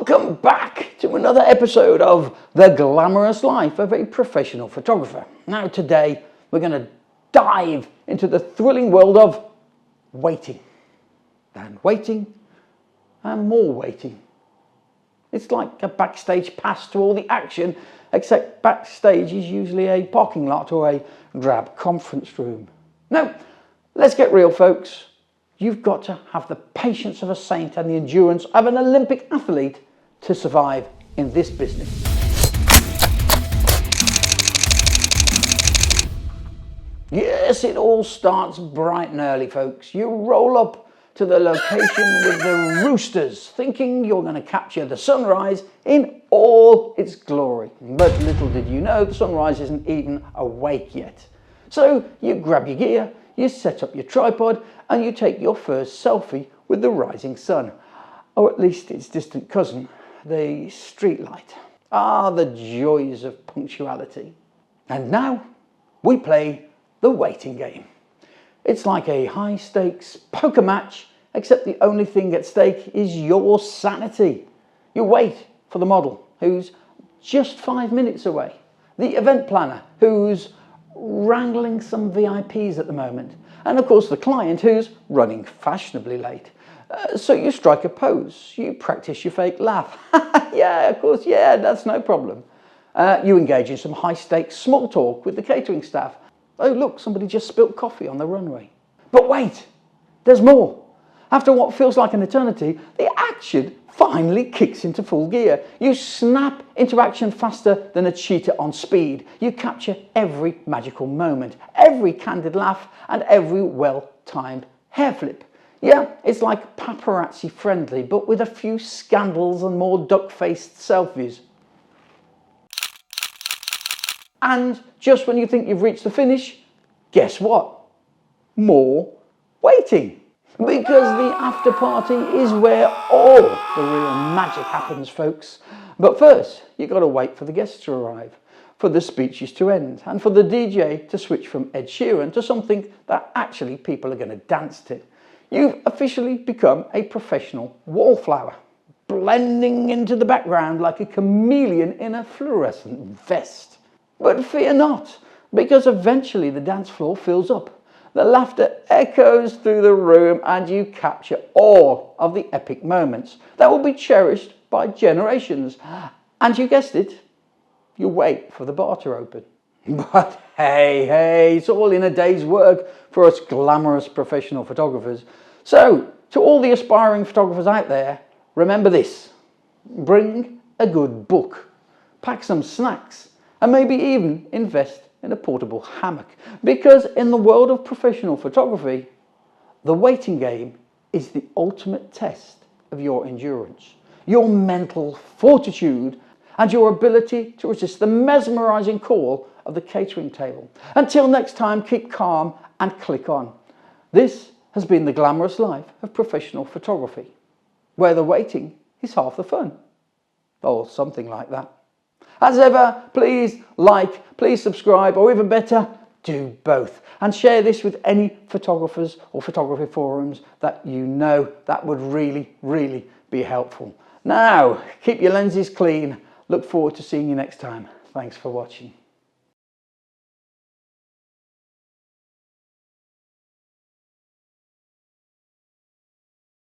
Welcome back to another episode of The Glamorous Life of a Professional Photographer. Now today we're going to dive into the thrilling world of waiting and waiting and more waiting. It's like a backstage pass to all the action, except backstage is usually a parking lot or a drab conference room. Now, let's get real, folks. You've got to have the patience of a saint and the endurance of an Olympic athlete to survive in this business. Yes, it all starts bright and early, folks. You roll up to the location with the roosters, thinking you're going to capture the sunrise in all its glory. But little did you know, the sunrise isn't even awake yet. So you grab your gear, you set up your tripod, and you take your first selfie with the rising sun, or at least its distant cousin, the street light. Ah, the joys of punctuality. And now we play the waiting game. It's like a high-stakes poker match, except the only thing at stake is your sanity. You wait for the model, who's just 5 minutes away, the event planner, who's wrangling some VIPs at the moment, and of course the client, who's running fashionably late. So you strike a pose, you practice your fake laugh. Yeah, of course, yeah, that's no problem. You engage in some high-stakes small talk with the catering staff. Oh, look, somebody just spilt coffee on the runway. But wait, there's more. After what feels like an eternity, the action finally kicks into full gear. You snap into action faster than a cheetah on speed. You capture every magical moment, every candid laugh, and every well-timed hair flip. Yeah, it's like paparazzi friendly, but with a few scandals and more duck-faced selfies. And just when you think you've reached the finish, guess what? More waiting. Because the after party is where all the real magic happens, folks. But first, you've got to wait for the guests to arrive, for the speeches to end, and for the DJ to switch from Ed Sheeran to something that actually people are going to dance to. You've officially become a professional wallflower, blending into the background like a chameleon in a fluorescent vest. But fear not, because eventually the dance floor fills up. The laughter echoes through the room and you capture all of the epic moments that will be cherished by generations. And you guessed it, you wait for the bar to open. But hey, it's all in a day's work for us glamorous professional photographers. So, to all the aspiring photographers out there, remember this. Bring a good book, pack some snacks, and maybe even invest in a portable hammock, because in the world of professional photography, the waiting game is the ultimate test of your endurance, your mental fortitude, and your ability to resist the mesmerizing call of the catering table. Until next time, keep calm and click on. This has been the glamorous life of professional photography, where the waiting is half the fun, or something like that. As ever, please like, please subscribe, or even better, do both. And share this with any photographers or photography forums that you know that would really be helpful. Now, keep your lenses clean. Look forward to seeing you next time. Thanks for watching.